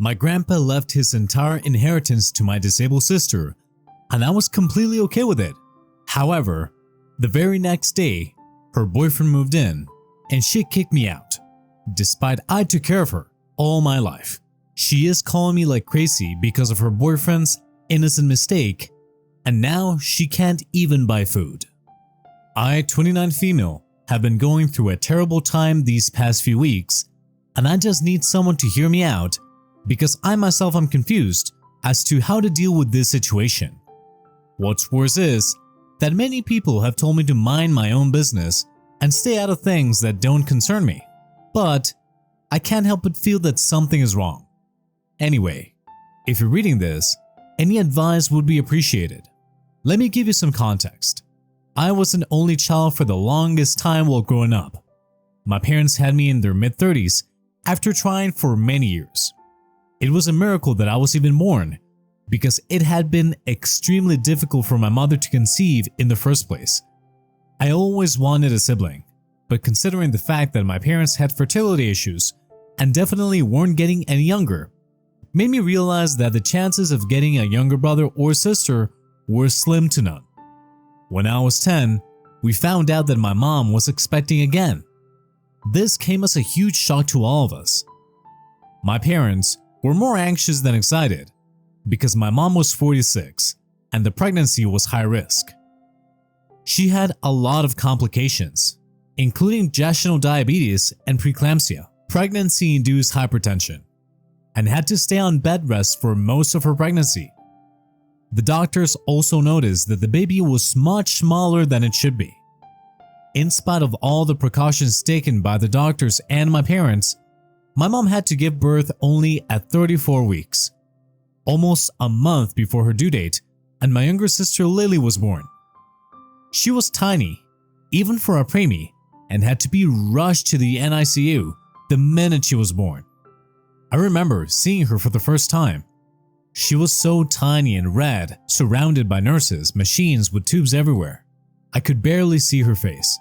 My grandpa left his entire inheritance to my disabled sister, and I was completely okay with it. However, the very next day, her boyfriend moved in and she kicked me out, despite I took care of her all my life. She is calling me like crazy because of her boyfriend's innocent mistake, and now she can't even buy food. I, 29 female, have been going through a terrible time these past few weeks, and I just need someone to hear me out because I myself am confused as to how to deal with this situation. What's worse is that many people have told me to mind my own business and stay out of things that don't concern me, but I can't help but feel that something is wrong. Anyway, if you're reading this, any advice would be appreciated. Let me give you some context. I was an only child for the longest time while growing up. My parents had me in their mid-30s after trying for many years. It was a miracle that I was even born, because it had been extremely difficult for my mother to conceive in the first place. I always wanted a sibling, but considering the fact that my parents had fertility issues and definitely weren't getting any younger, made me realize that the chances of getting a younger brother or sister were slim to none. When I was 10, we found out that my mom was expecting again. This came as a huge shock to all of us. My parents were more anxious than excited because my mom was 46 and the pregnancy was high risk. She had a lot of complications, including gestational diabetes and preeclampsia, pregnancy-induced hypertension, and had to stay on bed rest for most of her pregnancy. The doctors also noticed that the baby was much smaller than it should be. In spite of all the precautions taken by the doctors and my parents, my mom had to give birth only at 34 weeks, almost a month before her due date, and my younger sister Lily was born. She was tiny, even for a preemie, and had to be rushed to the NICU the minute she was born. I remember seeing her for the first time. She was so tiny and red, surrounded by nurses, machines with tubes everywhere. I could barely see her face,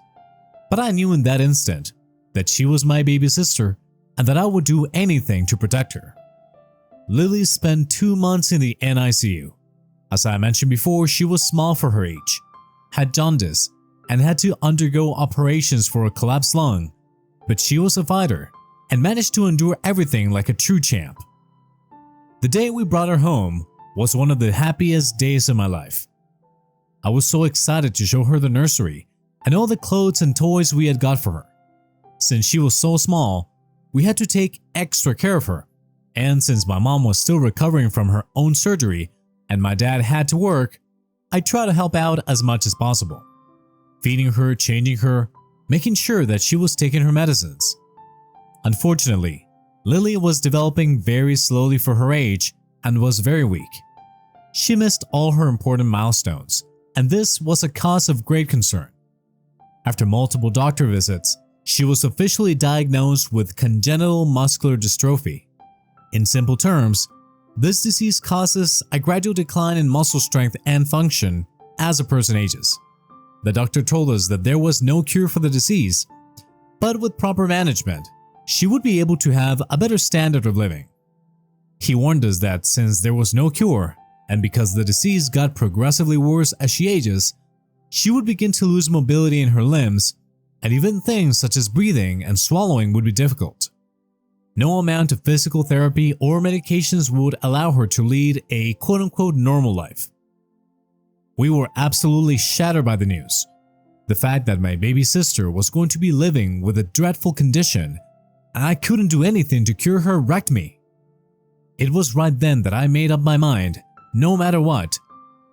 but I knew in that instant that she was my baby sister and that I would do anything to protect her. Lily spent 2 months in the NICU. As I mentioned before, she was small for her age, had jaundice, and had to undergo operations for a collapsed lung, but she was a fighter and managed to endure everything like a true champ. The day we brought her home was one of the happiest days of my life. I was so excited to show her the nursery and all the clothes and toys we had got for her. Since she was so small, we had to take extra care of her, and since my mom was still recovering from her own surgery and my dad had to work, I tried to help out as much as possible, feeding her, changing her, making sure that she was taking her medicines. Unfortunately, Lily was developing very slowly for her age and was very weak. She missed all her important milestones, and this was a cause of great concern. After multiple doctor visits, she was officially diagnosed with congenital muscular dystrophy. In simple terms, this disease causes a gradual decline in muscle strength and function as a person ages. The doctor told us that there was no cure for the disease, but with proper management, she would be able to have a better standard of living. He warned us that since there was no cure, and because the disease got progressively worse as she ages, she would begin to lose mobility in her limbs, and even things such as breathing and swallowing would be difficult. No amount of physical therapy or medications would allow her to lead a quote-unquote normal life. We were absolutely shattered by the news. The fact that my baby sister was going to be living with a dreadful condition and I couldn't do anything to cure her wrecked me. It was right then that I made up my mind, no matter what,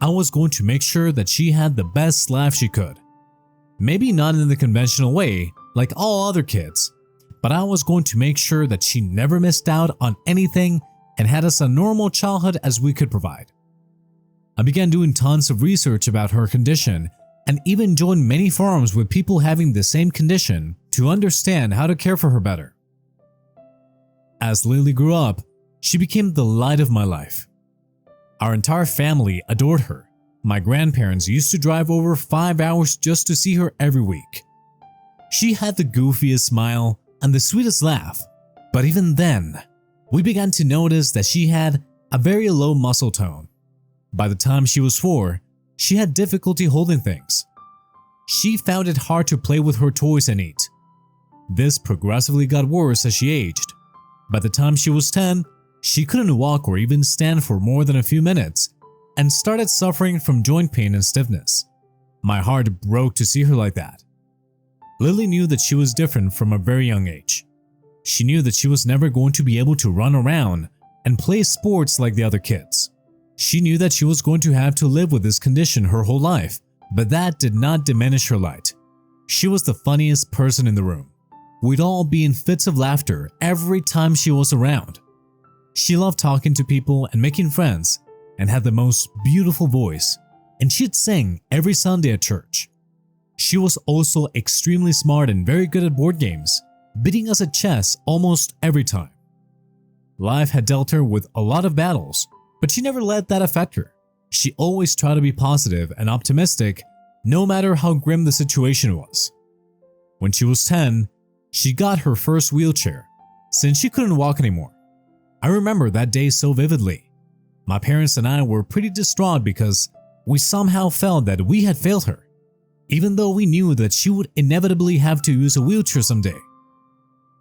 I was going to make sure that she had the best life she could. Maybe not in the conventional way, like all other kids, but I was going to make sure that she never missed out on anything and had as a normal childhood as we could provide. I began doing tons of research about her condition and even joined many forums with people having the same condition to understand how to care for her better. As Lily grew up, she became the light of my life. Our entire family adored her. My grandparents used to drive over 5 hours just to see her every week. She had the goofiest smile and the sweetest laugh, but even then, we began to notice that she had a very low muscle tone. By the time she was 4, she had difficulty holding things. She found it hard to play with her toys and eat. This progressively got worse as she aged. By the time she was 10, she couldn't walk or even stand for more than a few minutes and started suffering from joint pain and stiffness. My heart broke to see her like that. Lily knew that she was different from a very young age. She knew that she was never going to be able to run around and play sports like the other kids. She knew that she was going to have to live with this condition her whole life, but that did not diminish her light. She was the funniest person in the room. We'd all be in fits of laughter every time she was around. She loved talking to people and making friends and had the most beautiful voice, and she'd sing every Sunday at church. She was also extremely smart and very good at board games, beating us at chess almost every time. Life had dealt her with a lot of battles, but she never let that affect her. She always tried to be positive and optimistic, no matter how grim the situation was. When she was 10, she got her first wheelchair, since she couldn't walk anymore. I remember that day so vividly. My parents and I were pretty distraught because we somehow felt that we had failed her, even though we knew that she would inevitably have to use a wheelchair someday.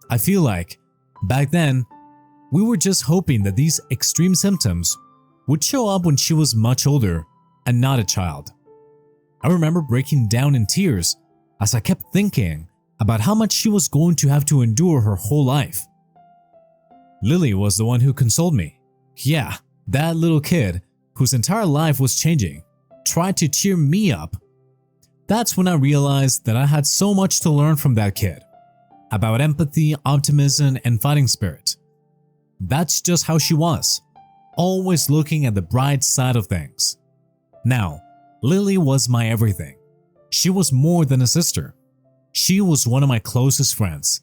I feel like, back then, we were just hoping that these extreme symptoms would show up when she was much older and not a child. I remember breaking down in tears as I kept thinking about how much she was going to have to endure her whole life. Lily was the one who consoled me. Yeah, that little kid whose entire life was changing tried to cheer me up. That's when I realized that I had so much to learn from that kid about empathy, optimism, and fighting spirit. That's just how she was, always looking at the bright side of things. Now, Lily was my everything. She was more than a sister. She was one of my closest friends.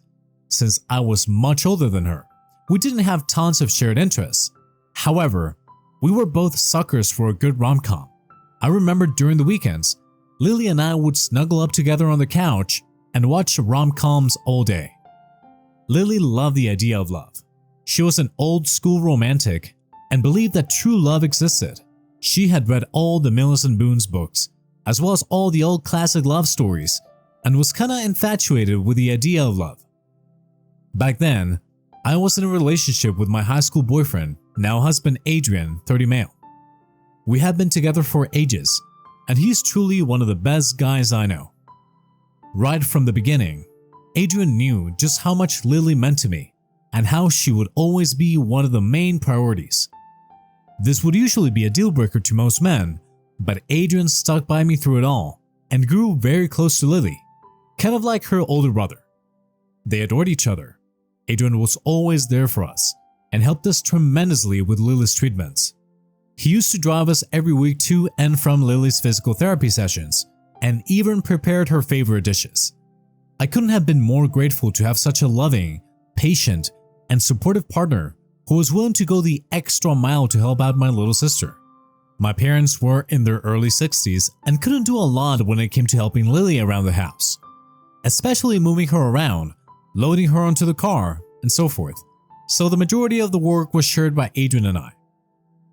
Since I was much older than her, we didn't have tons of shared interests. However, we were both suckers for a good rom-com. I remember during the weekends, Lily and I would snuggle up together on the couch and watch rom-coms all day. Lily loved the idea of love. She was an old-school romantic and believed that true love existed. She had read all the Millicent Boon's books, as well as all the old classic love stories, and was kinda infatuated with the idea of love. Back then, I was in a relationship with my high school boyfriend, now husband Adrian, 30 male. We had been together for ages, and he's truly one of the best guys I know. Right from the beginning, Adrian knew just how much Lily meant to me and how she would always be one of the main priorities. This would usually be a deal breaker to most men, but Adrian stuck by me through it all and grew very close to Lily, kind of like her older brother. They adored each other. Adrian was always there for us and helped us tremendously with Lily's treatments. He used to drive us every week to and from Lily's physical therapy sessions and even prepared her favorite dishes. I couldn't have been more grateful to have such a loving, patient, and supportive partner who was willing to go the extra mile to help out my little sister. My parents were in their early 60s and couldn't do a lot when it came to helping Lily around the house, especially moving her around, loading her onto the car, and so forth. So the majority of the work was shared by Adrian and I.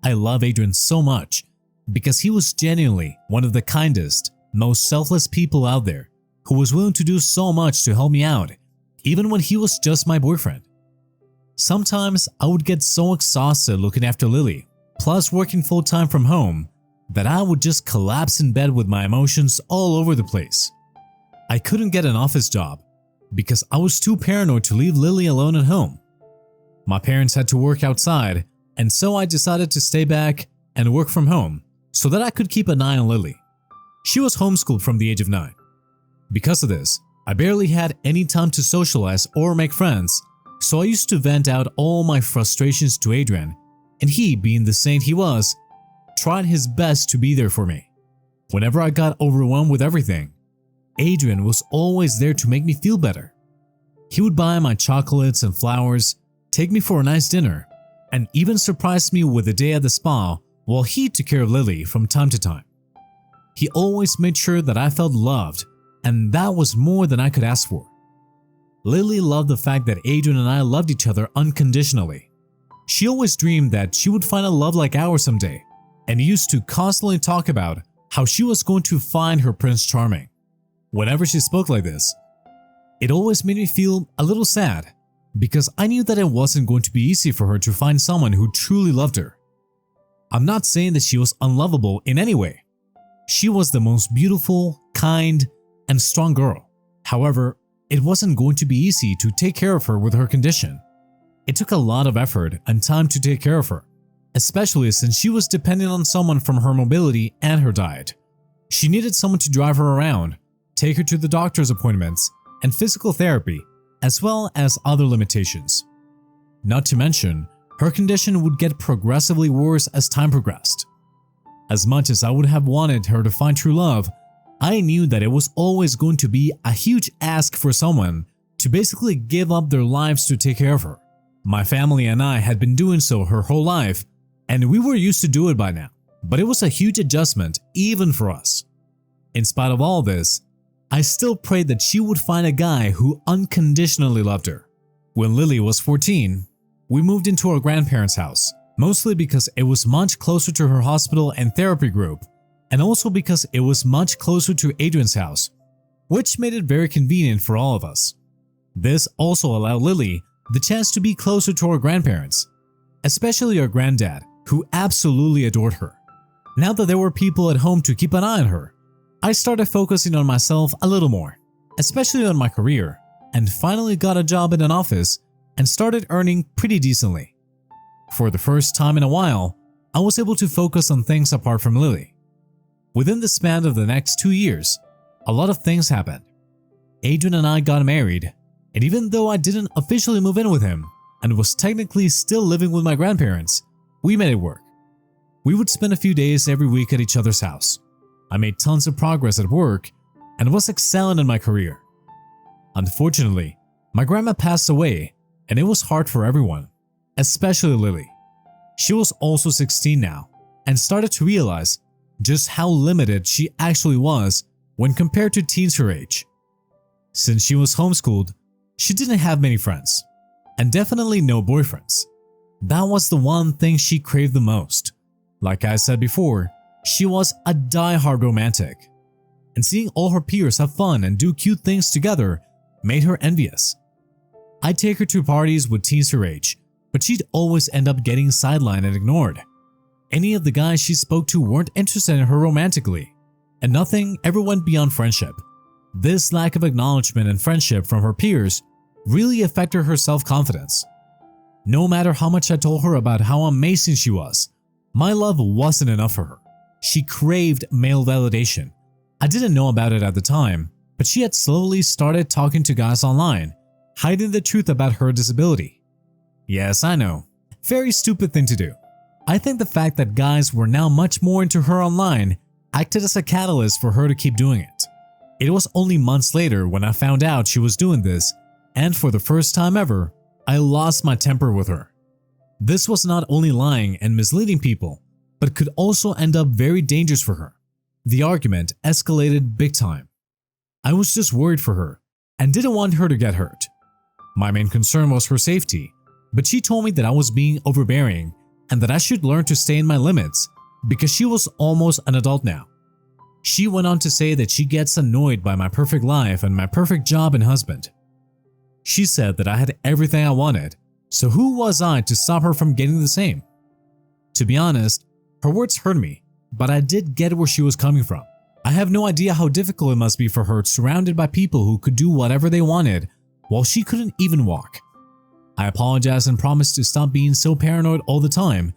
I love Adrian so much because he was genuinely one of the kindest, most selfless people out there who was willing to do so much to help me out, even when he was just my boyfriend. Sometimes I would get so exhausted looking after Lily, plus working full-time from home, that I would just collapse in bed with my emotions all over the place. I couldn't get an office job because I was too paranoid to leave Lily alone at home. My parents had to work outside, and so I decided to stay back and work from home so that I could keep an eye on Lily. She was homeschooled from the age of 9. Because of this, I barely had any time to socialize or make friends, so I used to vent out all my frustrations to Adrian, and he, being the saint he was, tried his best to be there for me. Whenever I got overwhelmed with everything, Adrian was always there to make me feel better. He would buy my chocolates and flowers, take me for a nice dinner, and even surprise me with a day at the spa while he took care of Lily from time to time. He always made sure that I felt loved, and that was more than I could ask for. Lily loved the fact that Adrian and I loved each other unconditionally. She always dreamed that she would find a love like ours someday, and used to constantly talk about how she was going to find her Prince Charming. Whenever she spoke like this, it always made me feel a little sad, because I knew that it wasn't going to be easy for her to find someone who truly loved her. I'm not saying that she was unlovable in any way. She was the most beautiful, kind, and strong girl. However, it wasn't going to be easy to take care of her with her condition. It took a lot of effort and time to take care of her, especially since she was dependent on someone from her mobility and her diet. She needed someone to drive her around, take her to the doctor's appointments, and physical therapy, as well as other limitations. Not to mention, her condition would get progressively worse as time progressed. As much as I would have wanted her to find true love, I knew that it was always going to be a huge ask for someone to basically give up their lives to take care of her. My family and I had been doing so her whole life, and we were used to do it by now, but it was a huge adjustment even for us. In spite of all this, I still prayed that she would find a guy who unconditionally loved her. When Lily was 14, we moved into our grandparents' house, mostly because it was much closer to her hospital and therapy group, and also because it was much closer to Adrian's house, which made it very convenient for all of us. This also allowed Lily the chance to be closer to our grandparents, especially our granddad, who absolutely adored her. Now that there were people at home to keep an eye on her, I started focusing on myself a little more, especially on my career, and finally got a job in an office and started earning pretty decently. For the first time in a while, I was able to focus on things apart from Lily. Within the span of the next 2 years, a lot of things happened. Adrian and I got married, and even though I didn't officially move in with him and was technically still living with my grandparents, we made it work. We would spend a few days every week at each other's house. I made tons of progress at work and was excelling in my career. Unfortunately, my grandma passed away, and it was hard for everyone, especially Lily. She was also 16 now and started to realize just how limited she actually was when compared to teens her age. Since she was homeschooled, she didn't have many friends, and definitely no boyfriends. That was the one thing she craved the most. Like I said before, she was a die-hard romantic, and seeing all her peers have fun and do cute things together made her envious. I'd take her to parties with teens her age, but she'd always end up getting sidelined and ignored. Any of the guys she spoke to weren't interested in her romantically, and nothing ever went beyond friendship. This lack of acknowledgement and friendship from her peers really affected her self-confidence. No matter how much I told her about how amazing she was, my love wasn't enough for her. She craved male validation. I didn't know about it at the time, but she had slowly started talking to guys online, hiding the truth about her disability. Yes, I know. Very stupid thing to do. I think the fact that guys were now much more into her online acted as a catalyst for her to keep doing it. It was only months later when I found out she was doing this, and for the first time ever, I lost my temper with her. This was not only lying and misleading people, but could also end up very dangerous for her. The argument escalated big time. I was just worried for her and didn't want her to get hurt. My main concern was her safety, but she told me that I was being overbearing and that I should learn to stay in my limits because she was almost an adult now. She went on to say that she gets annoyed by my perfect life and my perfect job and husband. She said that I had everything I wanted, so who was I to stop her from getting the same? To be honest, her words hurt me, but I did get where she was coming from. I have no idea how difficult it must be for her surrounded by people who could do whatever they wanted while she couldn't even walk. I apologized and promised to stop being so paranoid all the time,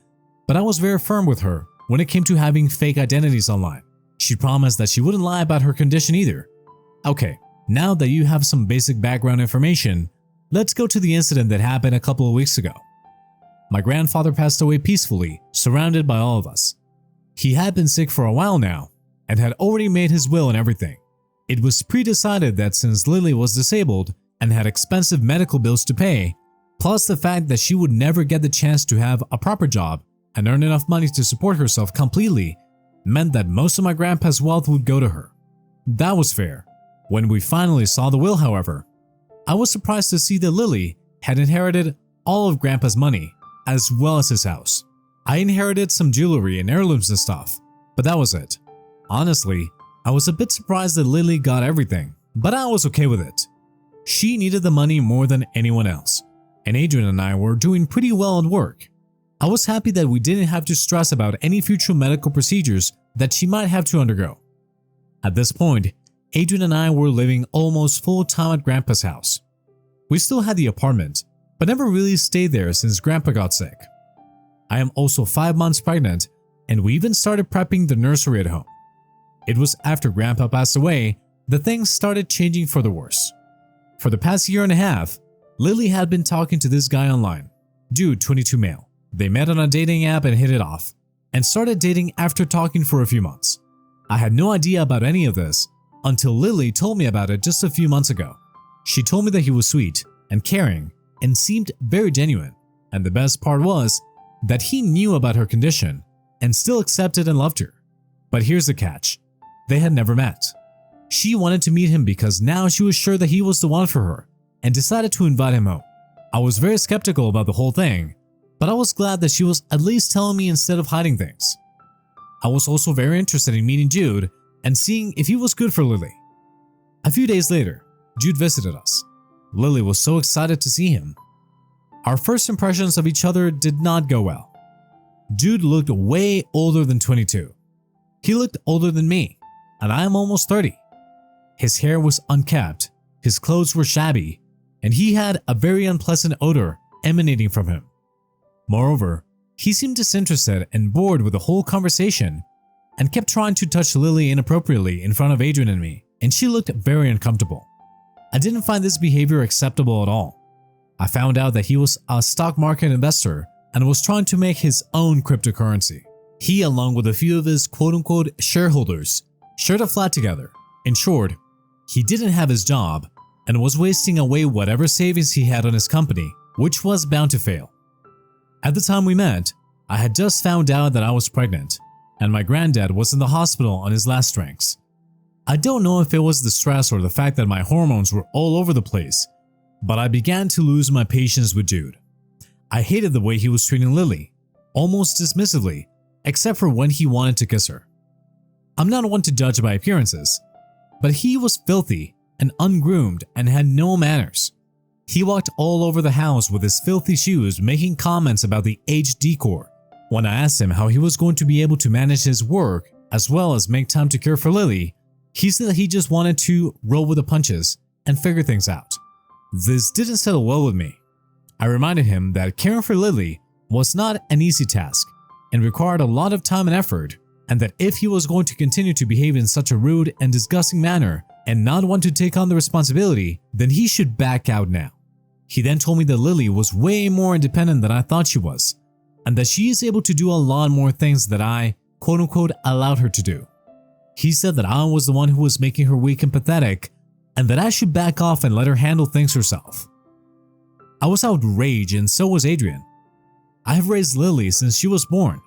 but I was very firm with her when it came to having fake identities online. She promised that she wouldn't lie about her condition either. Okay, now that you have some basic background information, let's go to the incident that happened a couple of weeks ago. My grandfather passed away peacefully, surrounded by all of us. He had been sick for a while now and had already made his will and everything. It was pre-decided that since Lily was disabled and had expensive medical bills to pay, plus the fact that she would never get the chance to have a proper job and earn enough money to support herself completely, meant that most of my grandpa's wealth would go to her. That was fair. When we finally saw the will, however, I was surprised to see that Lily had inherited all of grandpa's money, as well as his house. I inherited some jewelry and heirlooms and stuff, but that was it. Honestly, I was a bit surprised that Lily got everything, but I was okay with it. She needed the money more than anyone else, and Adrian and I were doing pretty well at work. I was happy that we didn't have to stress about any future medical procedures that she might have to undergo. At this point, Adrian and I were living almost full-time at Grandpa's house. We still had the apartment, but never really stayed there since Grandpa got sick. I am also 5 months pregnant, and we even started prepping the nursery at home. It was after Grandpa passed away that things started changing for the worse. For the past year and a half, Lily had been talking to this guy online, dude 22 male. They met on a dating app and hit it off, and started dating after talking for a few months. I had no idea about any of this until Lily told me about it just a few months ago. She told me that he was sweet and caring and seemed very genuine, and the best part was that he knew about her condition and still accepted and loved her. But here's the catch. They had never met. She wanted to meet him because now she was sure that he was the one for her and decided to invite him home. I was very skeptical about the whole thing, but I was glad that she was at least telling me instead of hiding things. I was also very interested in meeting Jude and seeing if he was good for Lily. A few days later, Jude visited us. Lily was so excited to see him. Our first impressions of each other did not go well. Jude looked way older than 22. He looked older than me, and I am almost 30. His hair was unkempt, his clothes were shabby, and he had a very unpleasant odor emanating from him. Moreover, he seemed disinterested and bored with the whole conversation and kept trying to touch Lily inappropriately in front of Adrian and me, and she looked very uncomfortable. I didn't find this behavior acceptable at all. I found out that he was a stock market investor and was trying to make his own cryptocurrency. He, along with a few of his quote-unquote shareholders, shared a flat together. In short, he didn't have his job and was wasting away whatever savings he had on his company, which was bound to fail. At the time we met, I had just found out that I was pregnant, and my granddad was in the hospital on his last strengths. I don't know if it was the stress or the fact that my hormones were all over the place, but I began to lose my patience with Jude. I hated the way he was treating Lily, almost dismissively, except for when he wanted to kiss her. I'm not one to judge by appearances, but he was filthy and ungroomed and had no manners. He walked all over the house with his filthy shoes, making comments about the aged decor. When I asked him how he was going to be able to manage his work as well as make time to care for Lily, he said that he just wanted to roll with the punches and figure things out. This didn't settle well with me. I reminded him that caring for Lily was not an easy task and required a lot of time and effort, and that if he was going to continue to behave in such a rude and disgusting manner and not want to take on the responsibility, then he should back out now. He then told me that Lily was way more independent than I thought she was, and that she is able to do a lot more things that I, quote-unquote, allowed her to do. He said that I was the one who was making her weak and pathetic, and that I should back off and let her handle things herself. I was outraged, and so was Adrian. I have raised Lily since she was born.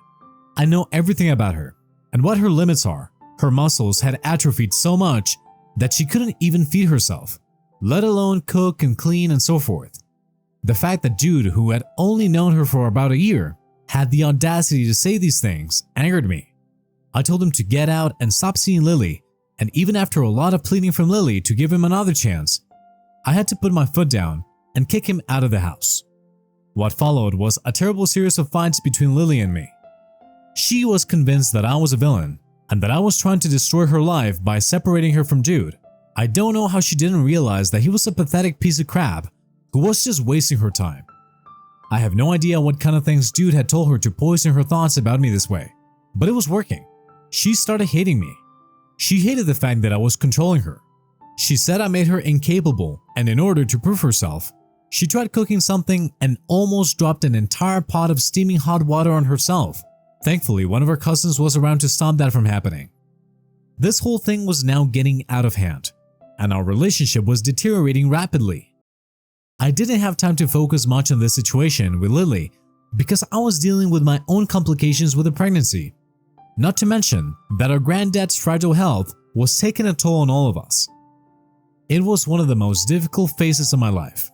I know everything about her and what her limits are. Her muscles had atrophied so much that she couldn't even feed herself, let alone cook and clean and so forth. The fact that Jude, who had only known her for about a year, had the audacity to say these things angered me. I told him to get out and stop seeing Lily, and even after a lot of pleading from Lily to give him another chance, I had to put my foot down and kick him out of the house. What followed was a terrible series of fights between Lily and me. She was convinced that I was a villain and that I was trying to destroy her life by separating her from Jude. I don't know how she didn't realize that he was a pathetic piece of crap who was just wasting her time. I have no idea what kind of things Jude had told her to poison her thoughts about me this way, but it was working. She started hating me. She hated the fact that I was controlling her. She said I made her incapable, and in order to prove herself, she tried cooking something and almost dropped an entire pot of steaming hot water on herself. Thankfully, one of her cousins was around to stop that from happening. This whole thing was now getting out of hand, and our relationship was deteriorating rapidly. I didn't have time to focus much on this situation with Lily because I was dealing with my own complications with the pregnancy. Not to mention that our granddad's fragile health was taking a toll on all of us. It was one of the most difficult phases of my life.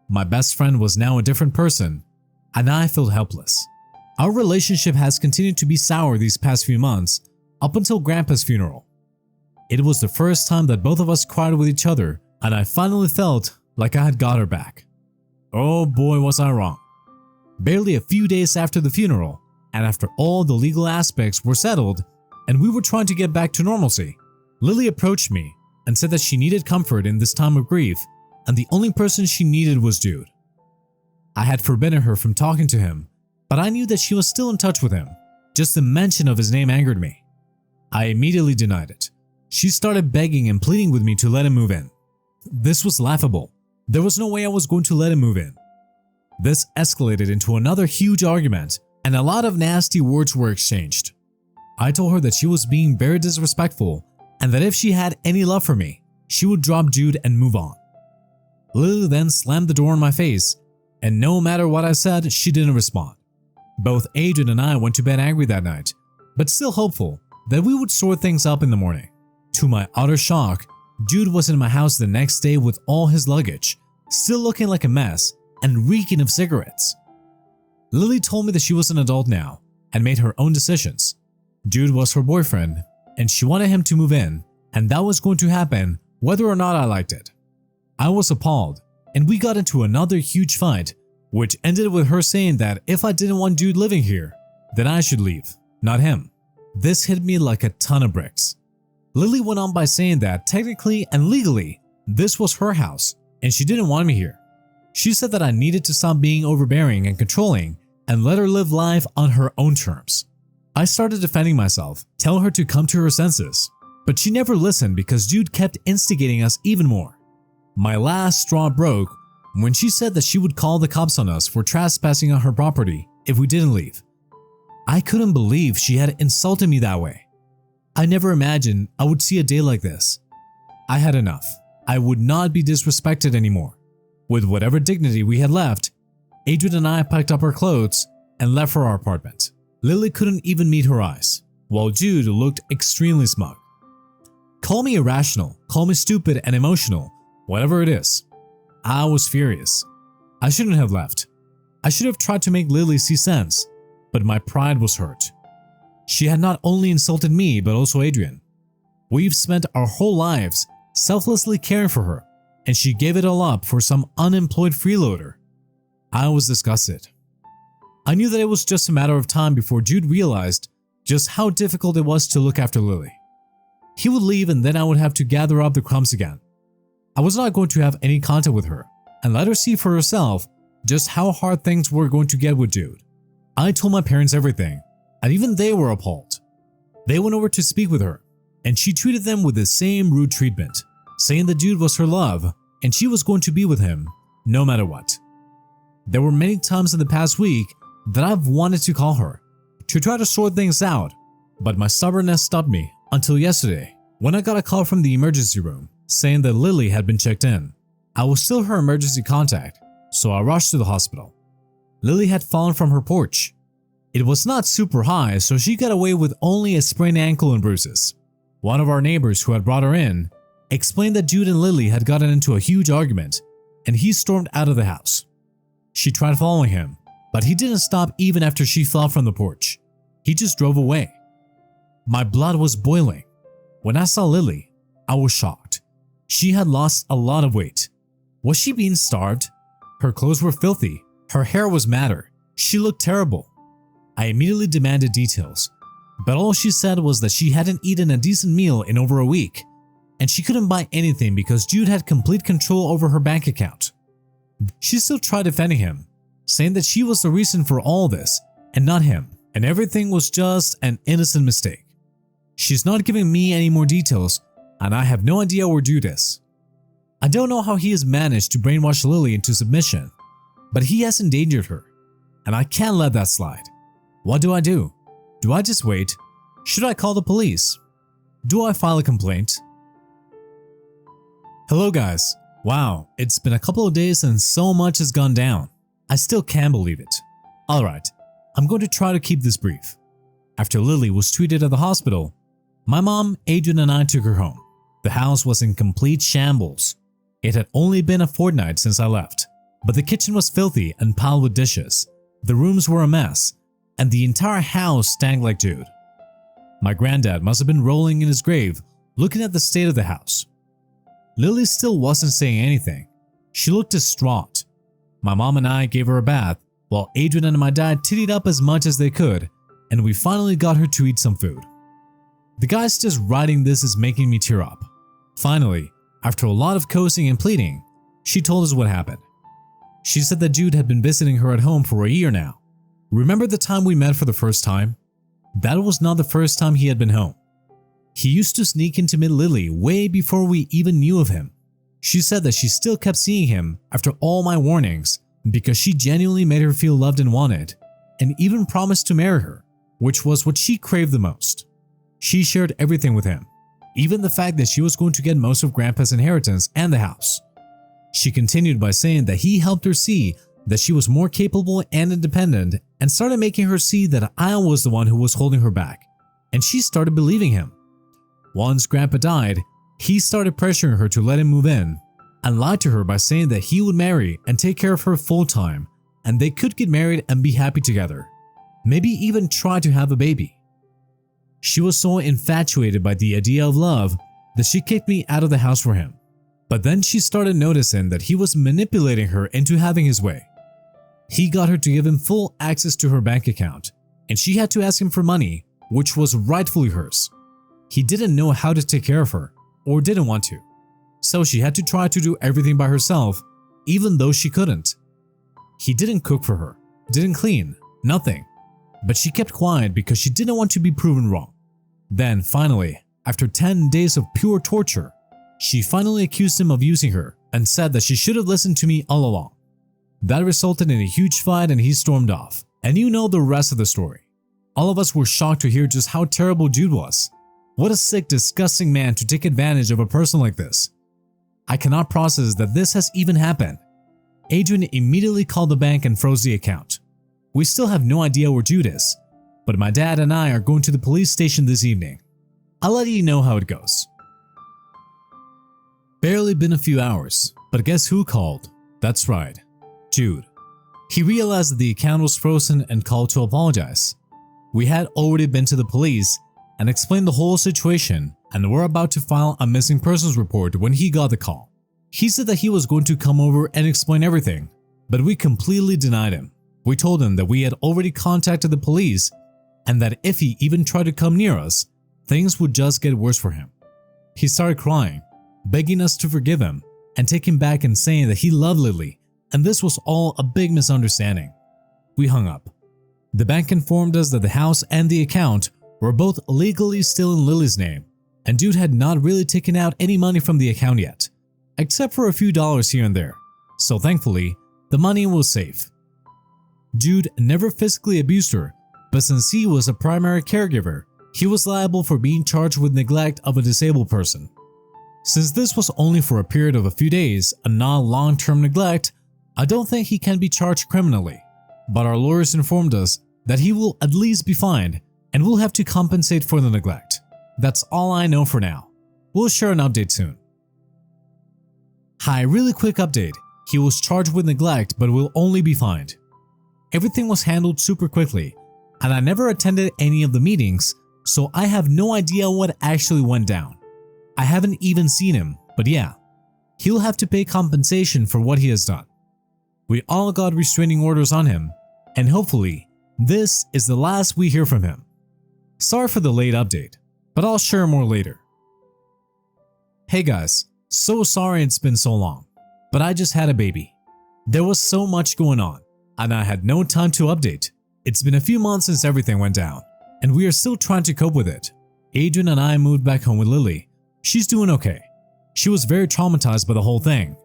My best friend was now a different person. and I felt helpless. Our relationship has continued to be sour these past few months, up until Grandpa's funeral. It was the first time that both of us cried with each other, and I finally felt like I had got her back. Oh boy, was I wrong. Barely a few days after the funeral, and after all the legal aspects were settled and we were trying to get back to normalcy, Lily approached me and said that she needed comfort in this time of grief, and the only person she needed was Jude. I had forbidden her from talking to him, but I knew that she was still in touch with him. Just the mention of his name angered me. I immediately denied it. She started begging and pleading with me to let him move in. This was laughable. There was no way I was going to let him move in. This escalated into another huge argument, and a lot of nasty words were exchanged. I told her that she was being very disrespectful and that if she had any love for me, she would drop Jude and move on. Lily then slammed the door in my face, and no matter what I said, she didn't respond. Both Adrian and I went to bed angry that night, but still hopeful that we would sort things up in the morning. To my utter shock, Jude was in my house the next day with all his luggage, still looking like a mess and reeking of cigarettes. Lily told me that she was an adult now and made her own decisions. Jude was her boyfriend, and she wanted him to move in, and that was going to happen whether or not I liked it. I was appalled, and we got into another huge fight, which ended with her saying that if I didn't want Jude living here, then I should leave, not him. This hit me like a ton of bricks. Lily went on by saying that technically and legally, this was her house, and she didn't want me here. She said that I needed to stop being overbearing and controlling and let her live life on her own terms. I started defending myself, telling her to come to her senses, but she never listened because Jude kept instigating us even more. My last straw broke when she said that she would call the cops on us for trespassing on her property if we didn't leave. I couldn't believe she had insulted me that way. I never imagined I would see a day like this. I had enough. I would not be disrespected anymore. With whatever dignity we had left, Adrian and I packed up our clothes and left for our apartment. Lily couldn't even meet her eyes, while Jude looked extremely smug. Call me irrational, call me stupid and emotional, whatever it is. I was furious. I shouldn't have left. I should have tried to make Lily see sense, but my pride was hurt. She had not only insulted me but also Adrian. We've spent our whole lives selflessly caring for her, and she gave it all up for some unemployed freeloader. I was disgusted. I knew that it was just a matter of time before Jude realized just how difficult it was to look after Lily. He would leave and then I would have to gather up the crumbs again. I was not going to have any contact with her and let her see for herself just how hard things were going to get with Jude. I told my parents everything, and even they were appalled. They went over to speak with her, and she treated them with the same rude treatment, saying that Jude was her love and she was going to be with him no matter what. There were many times in the past week that I've wanted to call her to try to sort things out, but my stubbornness stopped me until yesterday when I got a call from the emergency room saying that Lily had been checked in. I was still her emergency contact, so I rushed to the hospital. Lily had fallen from her porch. It was not super high, so she got away with only a sprained ankle and bruises. One of our neighbors who had brought her in explained that Jude and Lily had gotten into a huge argument and he stormed out of the house. She tried following him, but he didn't stop even after she fell from the porch. He just drove away. My blood was boiling. When I saw Lily, I was shocked. She had lost a lot of weight. Was she being starved? Her clothes were filthy. Her hair was matted. She looked terrible. I immediately demanded details, but all she said was that she hadn't eaten a decent meal in over a week, and she couldn't buy anything because Jude had complete control over her bank account. She still tried defending him, saying that she was the reason for all this and not him, and everything was just an innocent mistake. She's not giving me any more details, and I have no idea where Jude is. I don't know how he has managed to brainwash Lily into submission, but he has endangered her, and I can't let that slide. What do? Do I just wait? Should I call the police? Do I file a complaint? Hello guys. Wow, it's been a couple of days and so much has gone down. I still can't believe it. Alright, I'm going to try to keep this brief. After Lily was treated at the hospital, my mom, Adrian and I took her home. The house was in complete shambles. It had only been a fortnight since I left, but the kitchen was filthy and piled with dishes. The rooms were a mess, and the entire house stank like Jude. My granddad must have been rolling in his grave looking at the state of the house. Lily still wasn't saying anything. She looked distraught. My mom and I gave her a bath, while Adrian and my dad tittied up as much as they could, and we finally got her to eat some food. The guys just writing this is making me tear up. Finally, after a lot of coaxing and pleading, she told us what happened. She said that Jude had been visiting her at home for a year now. Remember the time we met for the first time? That was not the first time he had been home. He used to sneak in to meet Lily way before we even knew of him. She said that she still kept seeing him after all my warnings because she genuinely made her feel loved and wanted, and even promised to marry her, which was what she craved the most. She shared everything with him, even the fact that she was going to get most of Grandpa's inheritance and the house. She continued by saying that he helped her see that she was more capable and independent, and started making her see that I was the one who was holding her back, and she started believing him. Once Grandpa died, he started pressuring her to let him move in, and lied to her by saying that he would marry and take care of her full time, and they could get married and be happy together, maybe even try to have a baby. She was so infatuated by the idea of love that she kicked me out of the house for him. But then she started noticing that he was manipulating her into having his way. He got her to give him full access to her bank account, and she had to ask him for money, which was rightfully hers. He didn't know how to take care of her, or didn't want to, so she had to try to do everything by herself, even though she couldn't. He didn't cook for her, didn't clean, nothing, but she kept quiet because she didn't want to be proven wrong. Then finally, after 10 days of pure torture, she finally accused him of using her and said that she should have listened to me all along. That resulted in a huge fight and he stormed off, and you know the rest of the story. All of us were shocked to hear just how terrible Jude was. What a sick, disgusting man to take advantage of a person like this. I cannot process that this has even happened. Adrian immediately called the bank and froze the account. We still have no idea where Jude is, but my dad and I are going to the police station this evening. I'll let you know how it goes. Barely been a few hours, but guess who called? That's right, Jude. He realized that the account was frozen and called to apologize. We had already been to the police and explained the whole situation, and were about to file a missing persons report when he got the call. He said that he was going to come over and explain everything, but we completely denied him. We told him that we had already contacted the police and that if he even tried to come near us, things would just get worse for him. He started crying, begging us to forgive him and take him back and saying that he loved Lily and this was all a big misunderstanding. We hung up. The bank informed us that the house and the account were both legally still in Lily's name, and Jude had not really taken out any money from the account yet, except for a few dollars here and there, so thankfully, the money was safe. Jude never physically abused her, but since he was a primary caregiver, he was liable for being charged with neglect of a disabled person. Since this was only for a period of a few days and not long-term neglect, I don't think he can be charged criminally, but our lawyers informed us that he will at least be fined and will have to compensate for the neglect. That's all I know for now. We'll share an update soon. Hi, really quick update. He was charged with neglect but will only be fined. Everything was handled super quickly, and I never attended any of the meetings, so I have no idea what actually went down. I haven't even seen him, but yeah, he'll have to pay compensation for what he has done. We all got restraining orders on him, and hopefully, this is the last we hear from him. Sorry for the late update, but I'll share more later. Hey guys, so sorry it's been so long, but I just had a baby. There was so much going on, and I had no time to update. It's been a few months since everything went down, and we are still trying to cope with it. Adrian and I moved back home with Lily. She's doing okay. She was very traumatized by the whole thing,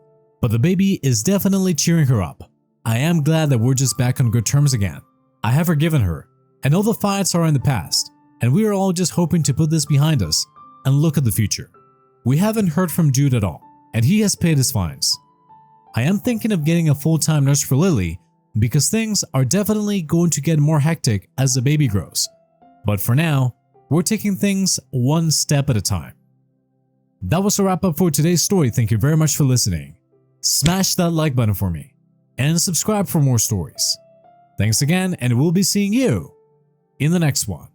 but the baby is definitely cheering her up. I am glad that we're just back on good terms again. I have forgiven her, and all the fights are in the past, and we are all just hoping to put this behind us and look at the future. We haven't heard from Jude at all, and he has paid his fines. I am thinking of getting a full-time nurse for Lily because things are definitely going to get more hectic as the baby grows. But for now, we're taking things one step at a time. That was a wrap up for today's story. Thank you very much for listening. Smash that like button for me and subscribe for more stories. Thanks again, and we'll be seeing you in the next one.